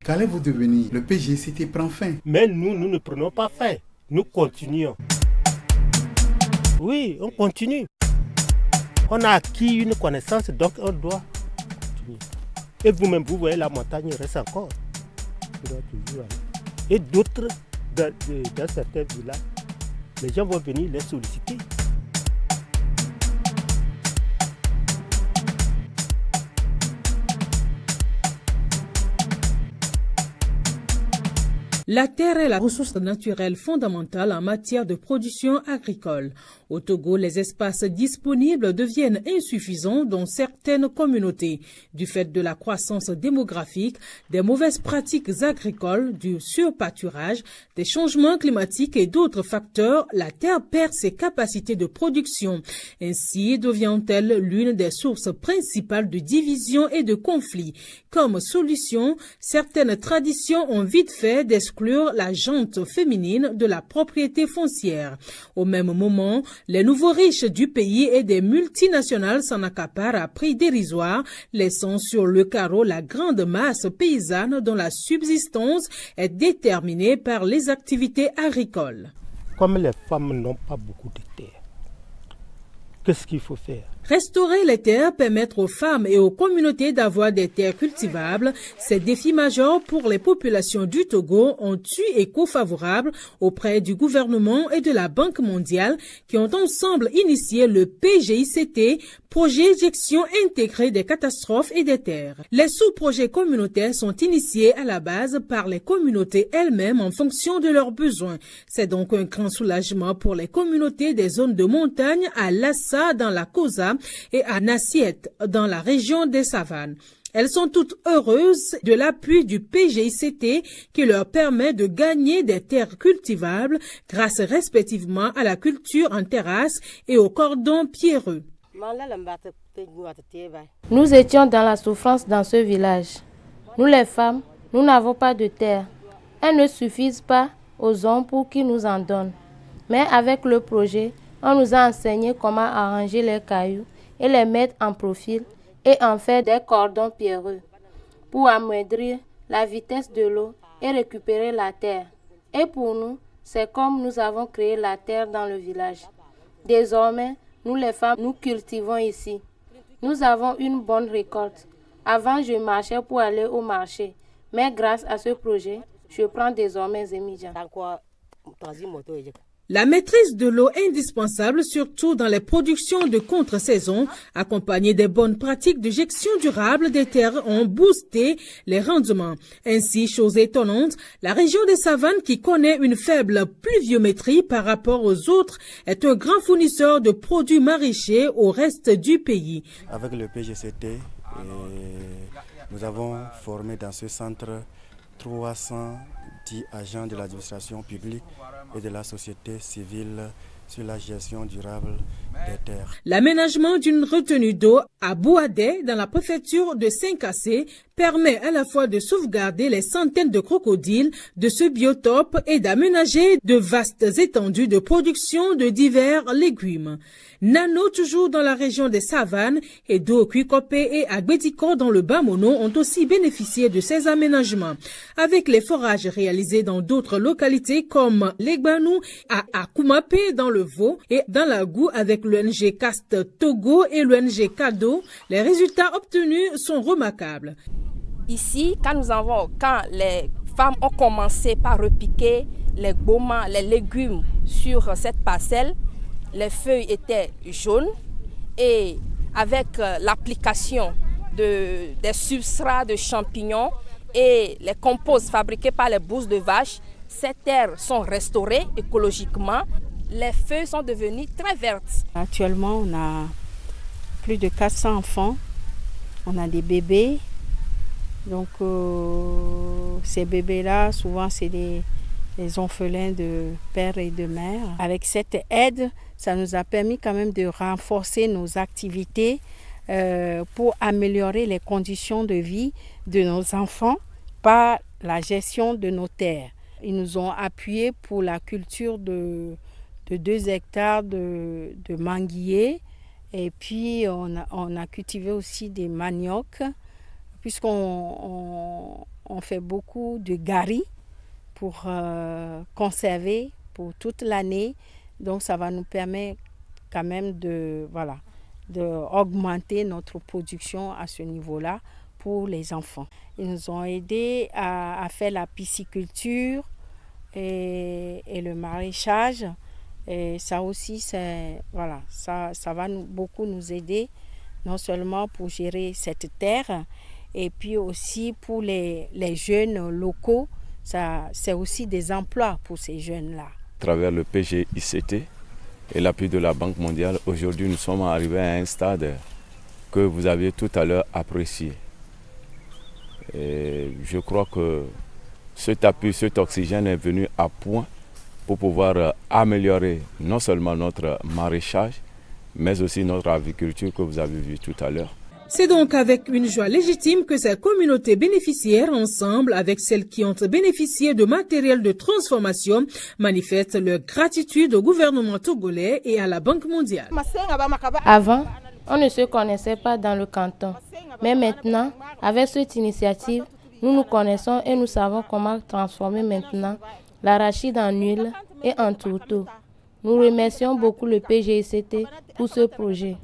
Qu'allez-vous devenir? Le PGCT prend fin. Mais nous ne prenons pas fin. Nous continuons. Oui, on continue. On a acquis une connaissance, donc on doit continuer. Et vous-même, vous voyez, la montagne reste encore. On doit toujours aller. Et d'autres, dans certains villages, les gens vont venir les solliciter. La terre est la ressource naturelle fondamentale en matière de production agricole. Au Togo, les espaces disponibles deviennent insuffisants dans certaines communautés. Du fait de la croissance démographique, des mauvaises pratiques agricoles, du surpâturage, des changements climatiques et d'autres facteurs, la terre perd ses capacités de production. Ainsi devient-elle l'une des sources principales de division et de conflits. Comme solution, certaines traditions ont vite fait d'exclure la gente féminine de la propriété foncière. Au même moment, les nouveaux riches du pays et des multinationales s'en accaparent à prix dérisoire, laissant sur le carreau la grande masse paysanne dont la subsistance est déterminée par les activités agricoles. Comme les femmes n'ont pas beaucoup de terre, qu'est-ce qu'il faut faire? Restaurer les terres, permettre aux femmes et aux communautés d'avoir des terres cultivables, ces défis majeurs pour les populations du Togo ont eu écho favorable auprès du gouvernement et de la Banque mondiale qui ont ensemble initié le PGICT, projet gestion intégrée des catastrophes et des terres. Les sous-projets communautaires sont initiés à la base par les communautés elles-mêmes en fonction de leurs besoins. C'est donc un grand soulagement pour les communautés des zones de montagne à Lassa dans la Kosa et à Nassiette dans la région des Savanes. Elles sont toutes heureuses de l'appui du PGICT qui leur permet de gagner des terres cultivables grâce respectivement à la culture en terrasse et au cordon pierreux. Nous étions dans la souffrance dans ce village. Nous les femmes, nous n'avons pas de terre. Elles ne suffisent pas aux hommes pour qu'ils nous en donnent. Mais avec le projet, on nous a enseigné comment arranger les cailloux et les mettre en profil et en faire des cordons pierreux pour amoindrir la vitesse de l'eau et récupérer la terre. Et pour nous, c'est comme nous avons créé la terre dans le village. Désormais, nous les femmes, nous cultivons ici. Nous avons une bonne récolte. Avant, je marchais pour aller au marché. Mais grâce à ce projet, je prends désormais des médias. La maîtrise de l'eau est indispensable, surtout dans les productions de contre-saison, accompagnée des bonnes pratiques de gestion durable des terres ont boosté les rendements. Ainsi, chose étonnante, la région des Savanes, qui connaît une faible pluviométrie par rapport aux autres, est un grand fournisseur de produits maraîchers au reste du pays. Avec le PGCT, nous avons formé dans ce centre 310 agents de l'administration publique et de la société civile sur la gestion durable des terres. L'aménagement d'une retenue d'eau à Bouadé, dans la préfecture de Saint-Cassé, permet à la fois de sauvegarder les centaines de crocodiles de ce biotope et d'aménager de vastes étendues de production de divers légumes. Nano, toujours dans la région des Savanes, et Dokuikopé et Agbediko dans le Bas-Mono ont aussi bénéficié de ces aménagements. Avec les forages réalisés dans d'autres localités comme Legbanou, à Akoumapé dans le Vaud et dans la Goue avec l'ONG Cast Togo et l'ONG Kado, les résultats obtenus sont remarquables. Ici, quand les femmes ont commencé par repiquer les gommas, les légumes sur cette parcelle, les feuilles étaient jaunes et avec l'application des substrats de champignons et les composts fabriqués par les bousses de vache, ces terres sont restaurées écologiquement. Les feuilles sont devenues très vertes. Actuellement, on a plus de 400 enfants. On a des bébés. Donc, ces bébés-là, souvent, c'est des orphelins de père et de mère. Avec cette aide, ça nous a permis quand même de renforcer nos activités pour améliorer les conditions de vie de nos enfants par la gestion de nos terres. Ils nous ont appuyés pour la culture de 2 hectares de manguiers et puis on a cultivé aussi des maniocs puisqu'on fait beaucoup de gari pour conserver pour toute l'année. Donc ça va nous permettre quand même d'augmenter notre production à ce niveau-là pour les enfants. Ils nous ont aidés à faire la pisciculture et le maraîchage. Et ça aussi, ça va beaucoup nous aider, non seulement pour gérer cette terre, et puis aussi pour les jeunes locaux, c'est aussi des emplois pour ces jeunes-là. À travers le PGICT et l'appui de la Banque mondiale, aujourd'hui nous sommes arrivés à un stade que vous aviez tout à l'heure apprécié. Et je crois que cet appui, cet oxygène est venu à point pour pouvoir améliorer non seulement notre maraîchage, mais aussi notre agriculture que vous avez vu tout à l'heure. C'est donc avec une joie légitime que ces communautés bénéficiaires, ensemble avec celles qui ont bénéficié de matériel de transformation, manifestent leur gratitude au gouvernement togolais et à la Banque mondiale. Avant, on ne se connaissait pas dans le canton. Mais maintenant, avec cette initiative, nous nous connaissons et nous savons comment transformer maintenant l'arachide en huile et en tourteau. Nous remercions beaucoup le PGICT pour ce projet.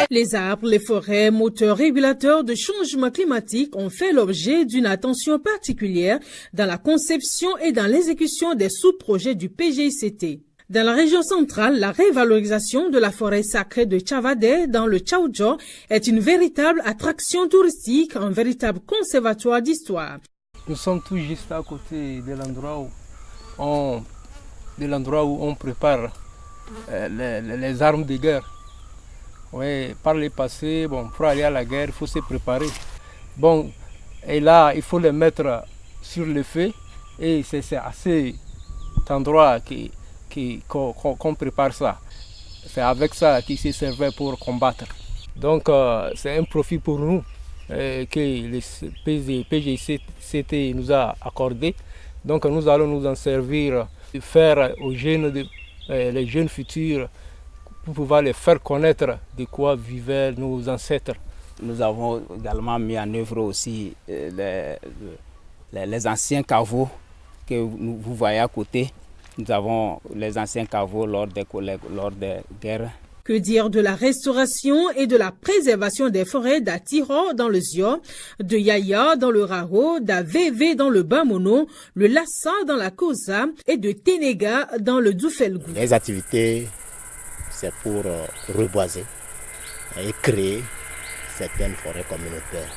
Les arbres, les forêts, moteurs régulateurs de changement climatique ont fait l'objet d'une attention particulière dans la conception et dans l'exécution des sous-projets du PGICT. Dans la région centrale, la révalorisation de la forêt sacrée de Tchavadé dans le Tchaoudjo est une véritable attraction touristique, un véritable conservatoire d'histoire. Nous sommes tout juste à côté de l'endroit où on prépare les armes de guerre. Oui, par le passé, pour aller à la guerre, il faut se préparer. Et là, il faut les mettre sur le feu. Et c'est à cet endroit qu'on prépare ça. C'est avec ça qu'ils se servaient pour combattre. Donc, c'est un profit pour nous que le PGICT nous a accordé. Donc, nous allons nous en servir, faire aux jeunes, les jeunes futurs, pour pouvoir les faire connaître de quoi vivaient nos ancêtres. Nous avons également mis en œuvre aussi les anciens caveaux que vous voyez à côté. Nous avons les anciens caveaux lors des guerres. Que dire de la restauration et de la préservation des forêts d'Atiro dans le Zio, de Yaya dans le Rao, d'Aveve dans le Bamono, le Lassa dans la Kosa et de Ténéga dans le Doufelgou. Les activités, c'est pour reboiser et créer certaines forêts communautaires.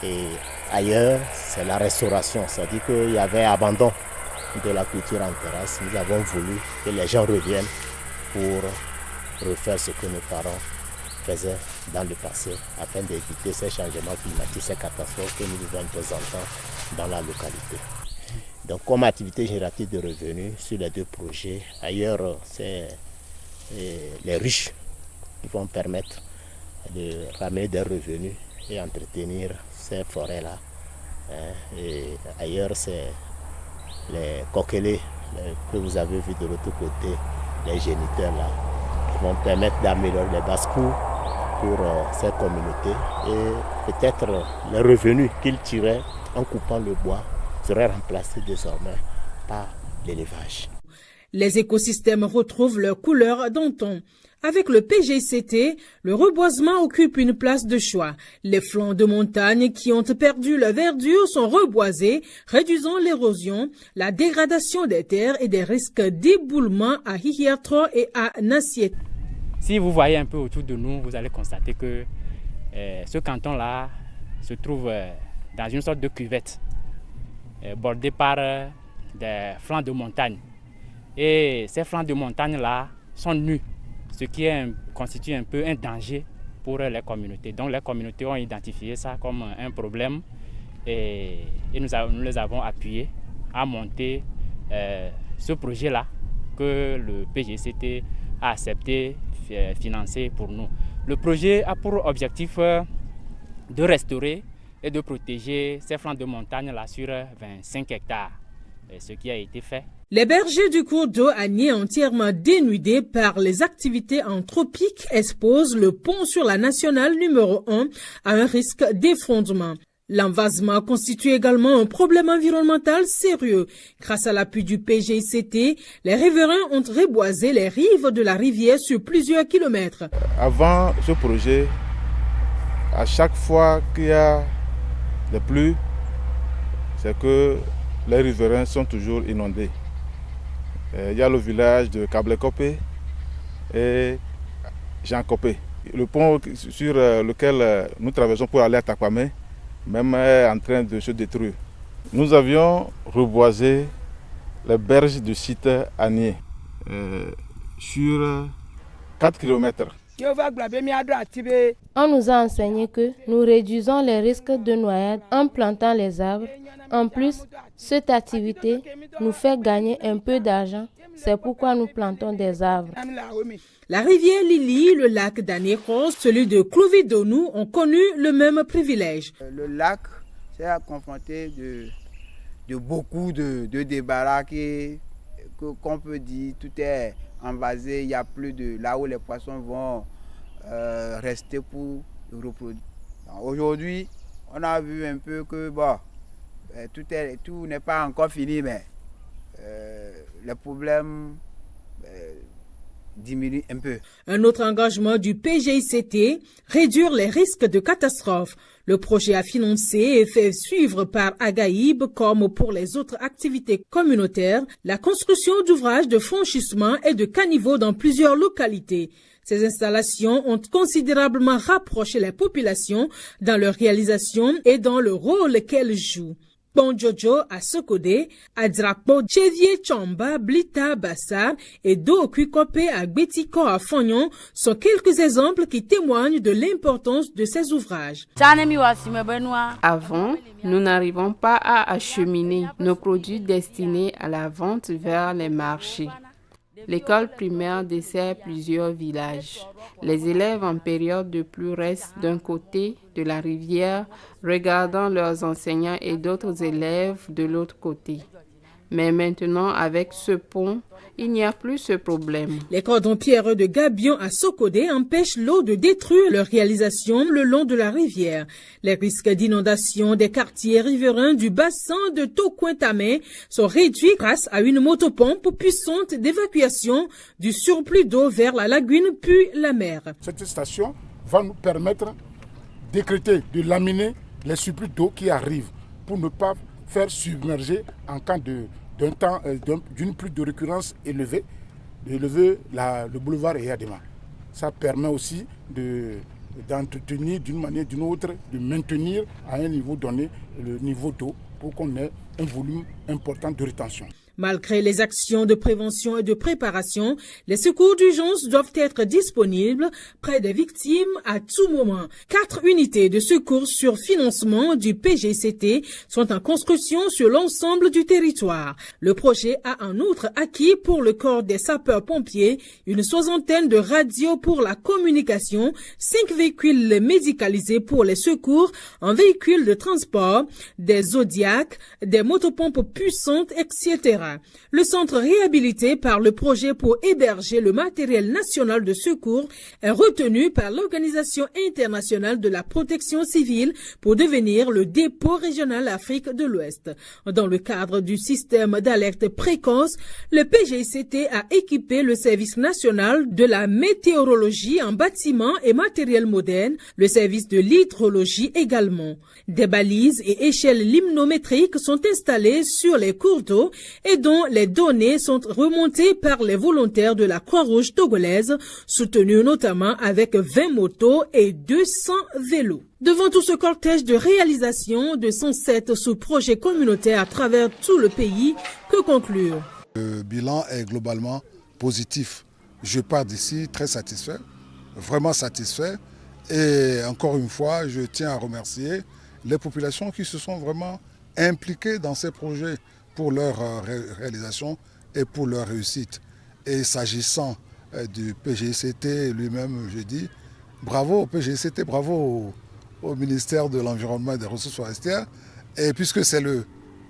Et ailleurs, c'est la restauration, c'est-à-dire qu'il y avait abandon de la culture en terrasse. Nous avons voulu que les gens reviennent pour refaire ce que nos parents faisaient dans le passé afin d'éviter ces changements climatiques, ces catastrophes que nous vivons de temps en temps dans la localité. Donc comme activité génératrice de revenus sur les deux projets, ailleurs c'est les riches qui vont permettre de ramener des revenus et entretenir ces forêts-là. Et ailleurs c'est les coquelets que vous avez vus de l'autre côté, les géniteurs là, qui vont permettre d'améliorer les basses-cours pour ces communautés et peut-être les revenus qu'ils tiraient en coupant le bois seraient remplacés désormais par l'élevage. Les écosystèmes retrouvent leur couleur d'antan. Avec le PGICT, le reboisement occupe une place de choix. Les flancs de montagne qui ont perdu leur verdure sont reboisés, réduisant l'érosion, la dégradation des terres et des risques d'éboulement à Hihiatro et à Nassiet. Si vous voyez un peu autour de nous, vous allez constater que ce canton-là se trouve dans une sorte de cuvette, bordée par des flancs de montagne. Et ces flancs de montagne-là sont nus, ce qui constitue un peu un danger pour les communautés. Donc les communautés ont identifié ça comme un problème et nous les avons appuyés à monter ce projet-là que le PGCT a accepté financer pour nous. Le projet a pour objectif de restaurer et de protéger ces flancs de montagne-là sur 25 hectares, ce qui a été fait. Les bergers du cours d'eau Agné, entièrement dénudés par les activités anthropiques, exposent le pont sur la nationale numéro 1 à un risque d'effondrement. L'envasement constitue également un problème environnemental sérieux. Grâce à l'appui du PGCT, les riverains ont reboisé les rives de la rivière sur plusieurs kilomètres. Avant ce projet, à chaque fois qu'il y a des pluies, c'est que les riverains sont toujours inondés. Il y a le village de Kablekopé et Jean Kopé. Le pont sur lequel nous traversons pour aller à Takwame même est en train de se détruire. Nous avions reboisé les berges du site Agné sur 4 km. On nous a enseigné que nous réduisons les risques de noyade en plantant les arbres. En plus, cette activité nous fait gagner un peu d'argent. C'est pourquoi nous plantons des arbres. La rivière Lili, le lac d'Anéros, celui de Clouvidonou ont connu le même privilège. Le lac s'est confronté de beaucoup de débarras qu'on peut dire tout est envasé. Il n'y a plus de là où les poissons vont rester pour reproduire. Aujourd'hui, on a vu un peu que bon, tout n'est pas encore fini, mais les problèmes diminuent un peu. Un autre engagement du PGCT, réduire les risques de catastrophe. Le projet a financé et fait suivre par Agaïb, comme pour les autres activités communautaires, la construction d'ouvrages de franchissement et de caniveaux dans plusieurs localités. Ces installations ont considérablement rapproché les populations dans leur réalisation et dans le rôle qu'elles jouent. Bonjojo à Sokodé, à Drakpo, Chevier Chamba, Blita Bassar et Dokuikope à Gbetiko à Fognon sont quelques exemples qui témoignent de l'importance de ces ouvrages. Avant, nous n'arrivons pas à acheminer nos produits destinés à la vente vers les marchés. L'école primaire dessert plusieurs villages. Les élèves en période de pluie restent d'un côté de la rivière, regardant leurs enseignants et d'autres élèves de l'autre côté. Mais maintenant, avec ce pont, il n'y a plus ce problème. Les cordons pierreux de Gabion à Sokodé empêchent l'eau de détruire leur réalisation le long de la rivière. Les risques d'inondation des quartiers riverains du bassin de Tokwintame sont réduits grâce à une motopompe puissante d'évacuation du surplus d'eau vers la lagune puis la mer. Cette station va nous permettre d'écréter, de laminer les surplus d'eau qui arrivent pour ne pas faire submerger en cas d'une pluie de récurrence élevée, le boulevard Eyadema. Ça permet aussi d'entretenir d'une manière ou d'une autre, de maintenir à un niveau donné le niveau d'eau pour qu'on ait un volume important de rétention. Malgré les actions de prévention et de préparation, les secours d'urgence doivent être disponibles près des victimes à tout moment. 4 unités de secours sur financement du PGCT sont en construction sur l'ensemble du territoire. Le projet a en outre acquis pour le corps des sapeurs-pompiers une 60aine de radios pour la communication, 5 véhicules médicalisés pour les secours, un véhicule de transport, des Zodiacs, des motopompes puissantes, etc. Le centre réhabilité par le projet pour héberger le matériel national de secours est retenu par l'Organisation internationale de la protection civile pour devenir le dépôt régional Afrique de l'Ouest. Dans le cadre du système d'alerte précoce, le PGCT a équipé le service national de la météorologie en bâtiments et matériel moderne, le service de l'hydrologie également. Des balises et échelles limnométriques sont installées sur les cours d'eau et dont les données sont remontées par les volontaires de la Croix-Rouge togolaise, soutenus notamment avec 20 motos et 200 vélos. Devant tout ce cortège de réalisation de 107 sous-projets communautaires à travers tout le pays, que conclure? Le bilan est globalement positif. Je pars d'ici très satisfait, vraiment satisfait. Et encore une fois, je tiens à remercier les populations qui se sont vraiment impliquées dans ces projets. pour leur réalisation et pour leur réussite. Et s'agissant du PGCT lui-même, je dis bravo au PGCT, bravo au ministère de l'Environnement et des Ressources forestières. Et puisque c'est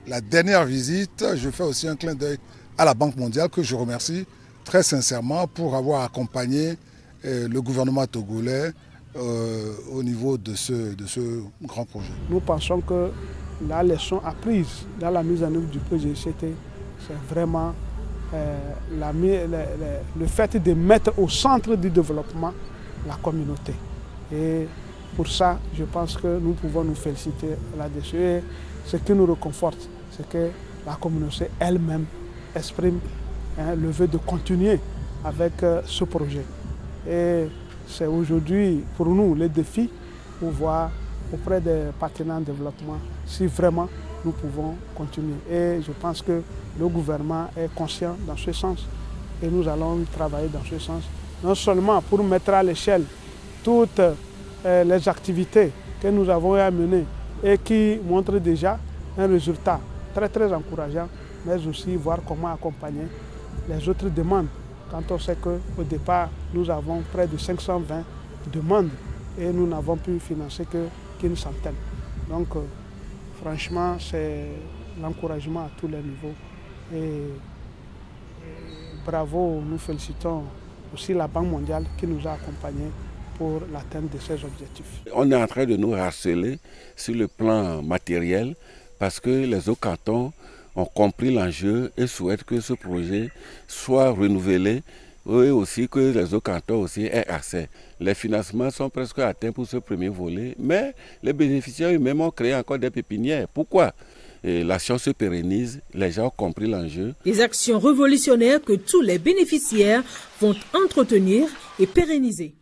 la dernière visite, je fais aussi un clin d'œil à la Banque mondiale que je remercie très sincèrement pour avoir accompagné le gouvernement togolais au niveau de ce grand projet. Nous pensons que la leçon apprise dans la mise en œuvre du PGCT, c'est vraiment le fait de mettre au centre du développement la communauté. Et pour ça, je pense que nous pouvons nous féliciter là-dessus. Et ce qui nous réconforte, c'est que la communauté elle-même exprime le vœu de continuer avec ce projet. Et c'est aujourd'hui pour nous le défi pour voir auprès des partenaires en développement si vraiment nous pouvons continuer. Et je pense que le gouvernement est conscient dans ce sens et nous allons travailler dans ce sens, non seulement pour mettre à l'échelle toutes les activités que nous avons à mener et qui montrent déjà un résultat très encourageant, mais aussi voir comment accompagner les autres demandes. Quand on sait qu'au départ, nous avons près de 520 demandes et nous n'avons pu financer qu'une centaine. Donc, franchement, c'est l'encouragement à tous les niveaux. Et bravo, nous félicitons aussi la Banque mondiale qui nous a accompagnés pour l'atteinte de ces objectifs. On est en train de nous harceler sur le plan matériel parce que les autres cantons ont compris l'enjeu et souhaitent que ce projet soit renouvelé et aussi que les autres cantons aussi aient accès. Les financements sont presque atteints pour ce premier volet, mais les bénéficiaires eux-mêmes ont créé encore des pépinières. Pourquoi? L'action se pérennise, les gens ont compris l'enjeu. Des actions révolutionnaires que tous les bénéficiaires vont entretenir et pérenniser.